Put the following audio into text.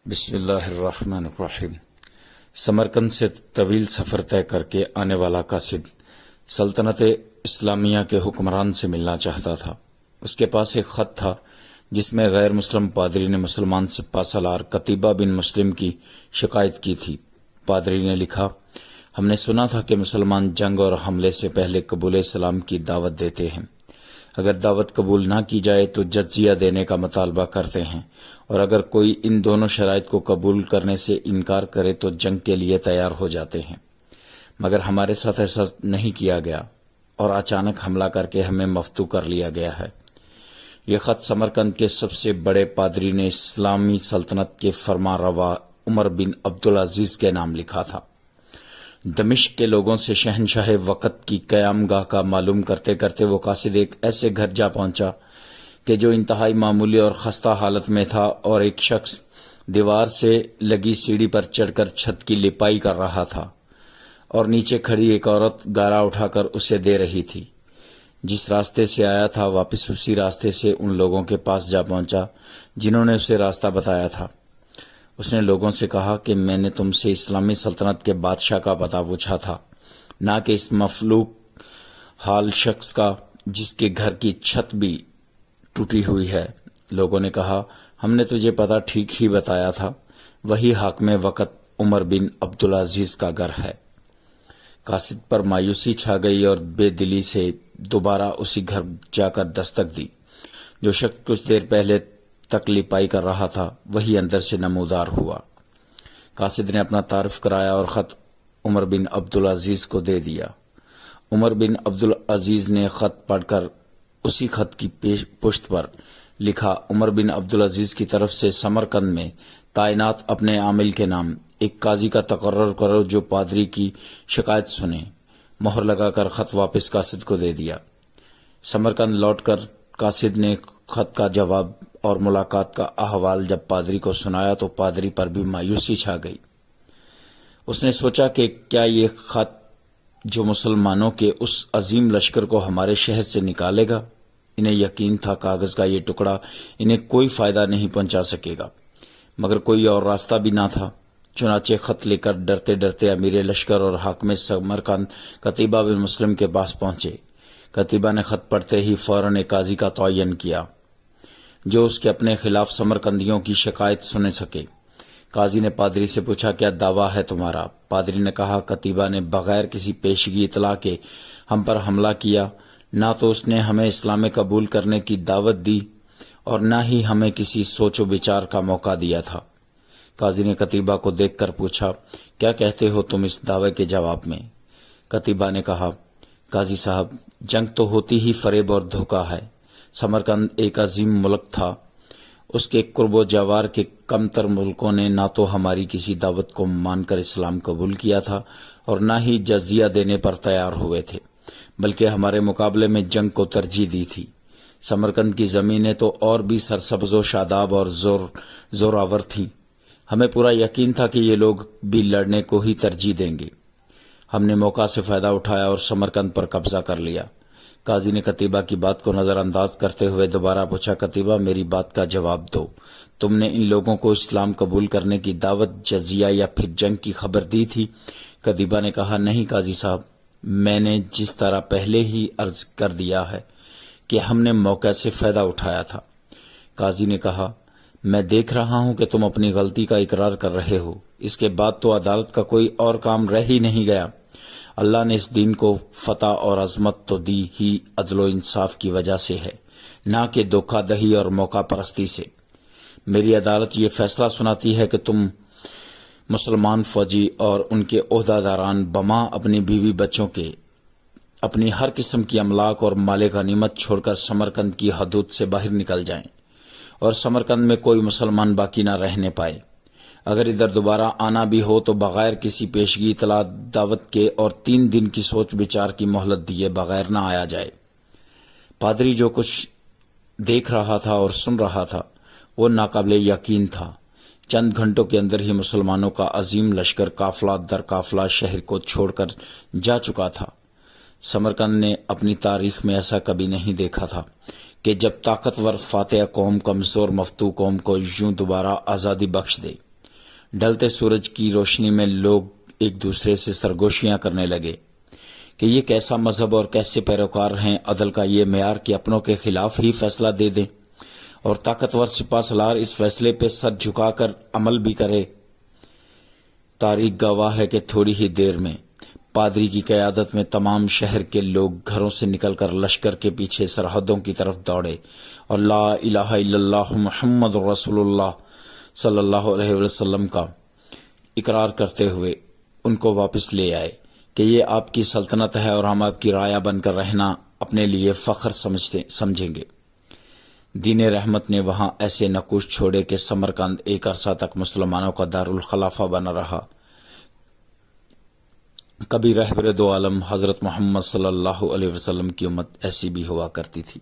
بسم اللہ الرحمن الرحیم۔ سمرقند سے طویل سفر طے کر کے آنے والا قاصد سلطنت اسلامیہ کے حکمران سے ملنا چاہتا تھا۔ اس کے پاس ایک خط تھا جس میں غیر مسلم پادری نے مسلمان سپہ سالار قتیبہ بن مسلم کی شکایت کی تھی۔ پادری نے لکھا، ہم نے سنا تھا کہ مسلمان جنگ اور حملے سے پہلے قبول اسلام کی دعوت دیتے ہیں۔ اگر دعوت قبول نہ کی جائے تو جزیہ دینے کا مطالبہ کرتے ہیں، اور اگر کوئی ان دونوں شرائط کو قبول کرنے سے انکار کرے تو جنگ کے لیے تیار ہو جاتے ہیں۔ مگر ہمارے ساتھ ایسا نہیں کیا گیا اور اچانک حملہ کر کے ہمیں مفتو کر لیا گیا ہے۔ یہ خط سمرقند کے سب سے بڑے پادری نے اسلامی سلطنت کے فرما روا عمر بن عبدالعزیز کے نام لکھا تھا۔ دمشق کے لوگوں سے شہنشاہ وقت کی قیام گاہ کا معلوم کرتے کرتے وہ قاصد ایک ایسے گھر جا پہنچا کہ جو انتہائی معمولی اور خستہ حالت میں تھا، اور ایک شخص دیوار سے لگی سیڑھی پر چڑھ کر چھت کی لپائی کر رہا تھا، اور نیچے کھڑی ایک عورت گارا اٹھا کر اسے دے رہی تھی۔ جس راستے سے آیا تھا واپس اسی راستے سے ان لوگوں کے پاس جا پہنچا جنہوں نے اسے راستہ بتایا تھا۔ اس نے لوگوں سے کہا کہ میں نے تم سے اسلامی سلطنت کے بادشاہ کا پتہ پوچھا تھا، نہ کہ اس مفلوک حال شخص کا جس کے گھر کی چھت بھی ٹوٹی ہوئی ہے۔ لوگوں نے کہا، ہم نے تجھے پتہ ٹھیک ہی بتایا تھا، وہی حاکم وقت عمر بن عبدالعزیز کا گھر ہے۔ قاصد پر مایوسی چھا گئی اور بے دلی سے دوبارہ اسی گھر جا کر دستک دی۔ جو شخص کچھ دیر پہلے تک لپائی کر رہا تھا وہی اندر سے نمودار ہوا۔ قاصد نے اپنا تعارف کرایا اور خط عمر بن عبدالعزیز کو دے دیا۔ عمر بن عبدالعزیز نے خط پڑھ کر اسی خط کی پشت پر لکھا، عمر بن عبدالعزیز کی طرف سے سمرقند میں تعینات اپنے عامل کے نام ایک قاضی کا تقرر کرو جو پادری کی شکایت سنے۔ مہر لگا کر خط واپس قاصد کو دے دیا۔ سمرقند لوٹ کر قاصد نے خط کا جواب اور ملاقات کا احوال جب پادری کو سنایا تو پادری پر بھی مایوسی چھا گئی۔ اس نے سوچا کہ کیا یہ خط جو مسلمانوں کے اس عظیم لشکر کو ہمارے شہر سے نکالے گا؟ انہیں یقین تھا کاغذ کا یہ ٹکڑا انہیں کوئی فائدہ نہیں پہنچا سکے گا، مگر کوئی اور راستہ بھی نہ تھا۔ چنانچہ خط لے کر ڈرتے ڈرتے امیر لشکر اور حاکم سمرقند قتیبہ بن مسلم کے پاس پہنچے۔ قتیبہ نے خط پڑھتے ہی فوراً ایک قاضی کا تعین کیا جو اس کے اپنے خلاف سمرقندیوں کی شکایت سن سکے۔ قاضی نے پادری سے پوچھا، کیا دعویٰ ہے تمہارا؟ پادری نے کہا، قتیبہ نے بغیر کسی پیشگی اطلاع کے ہم پر حملہ کیا، نہ تو اس نے ہمیں اسلام قبول کرنے کی دعوت دی اور نہ ہی ہمیں کسی سوچ و بچار کا موقع دیا تھا۔ قاضی نے قتیبہ کو دیکھ کر پوچھا، کیا کہتے ہو تم اس دعوے کے جواب میں؟ قتیبہ نے کہا، قاضی صاحب، جنگ تو ہوتی ہی فریب اور دھوکہ ہے۔ سمرقند ایک عظیم ملک تھا، اس کے قرب و جوار کے کم تر ملکوں نے نہ تو ہماری کسی دعوت کو مان کر اسلام قبول کیا تھا اور نہ ہی جزیہ دینے پر تیار ہوئے تھے، بلکہ ہمارے مقابلے میں جنگ کو ترجیح دی تھی۔ سمرقند کی زمینیں تو اور بھی سرسبز و شاداب اور زوراور تھیں۔ ہمیں پورا یقین تھا کہ یہ لوگ بھی لڑنے کو ہی ترجیح دیں گے۔ ہم نے موقع سے فائدہ اٹھایا اور سمرقند پر قبضہ کر لیا۔ قاضی نے قتیبہ کی بات کو نظر انداز کرتے ہوئے دوبارہ پوچھا، قتیبہ میری بات کا جواب دو، تم نے ان لوگوں کو اسلام قبول کرنے کی دعوت، جزیہ یا پھر جنگ کی خبر دی تھی؟ قتیبہ نے کہا، نہیں قاضی صاحب، میں نے جس طرح پہلے ہی عرض کر دیا ہے کہ ہم نے موقع سے فائدہ اٹھایا تھا۔ قاضی نے کہا، میں دیکھ رہا ہوں کہ تم اپنی غلطی کا اقرار کر رہے ہو، اس کے بعد تو عدالت کا کوئی اور کام رہ ہی نہیں گیا۔ اللہ نے اس دین کو فتح اور عظمت تو دی ہی عدل و انصاف کی وجہ سے ہے، نہ کہ دھوکہ دہی اور موقع پرستی سے۔ میری عدالت یہ فیصلہ سناتی ہے کہ تم مسلمان فوجی اور ان کے عہدہ داران بما اپنی بیوی بچوں کے، اپنی ہر قسم کی املاک اور مال غنیمت چھوڑ کر سمرقند کی حدود سے باہر نکل جائیں اور سمرقند میں کوئی مسلمان باقی نہ رہنے پائے۔ اگر ادھر دوبارہ آنا بھی ہو تو بغیر کسی پیشگی اطلاع، دعوت کے اور 3 دن کی سوچ بچار کی مہلت دیے بغیر نہ آیا جائے۔ پادری جو کچھ دیکھ رہا تھا اور سن رہا تھا وہ ناقابل یقین تھا۔ چند گھنٹوں کے اندر ہی مسلمانوں کا عظیم لشکر قافلہ در قافلہ شہر کو چھوڑ کر جا چکا تھا۔ سمرقند نے اپنی تاریخ میں ایسا کبھی نہیں دیکھا تھا کہ جب طاقتور فاتح قوم کمزور مفتو قوم کو یوں دوبارہ آزادی بخش دے۔ ڈھلتے سورج کی روشنی میں لوگ ایک دوسرے سے سرگوشیاں کرنے لگے کہ یہ کیسا مذہب اور کیسے پیروکار ہیں عدل کا یہ معیار کہ اپنوں کے خلاف ہی فیصلہ دے دیں اور طاقتور سپہ سالار اس فیصلے پہ سر جھکا کر عمل بھی کرے۔ تاریخ گواہ ہے کہ تھوڑی ہی دیر میں پادری کی قیادت میں تمام شہر کے لوگ گھروں سے نکل کر لشکر کے پیچھے سرحدوں کی طرف دوڑے اور لا الہ الا اللہ محمد رسول اللہ صلی اللہ علیہ وسلم کا اقرار کرتے ہوئے ان کو واپس لے آئے کہ یہ آپ کی سلطنت ہے اور ہم آپ کی رعایا بن کر رہنا اپنے لیے فخر سمجھیں گے۔ دین رحمت نے وہاں ایسے نقوش چھوڑے کہ سمرقند ایک عرصہ تک مسلمانوں کا دارالخلافہ بنا رہا۔ کبھی رہبر دو عالم حضرت محمد صلی اللہ علیہ وسلم کی امت ایسی بھی ہوا کرتی تھی۔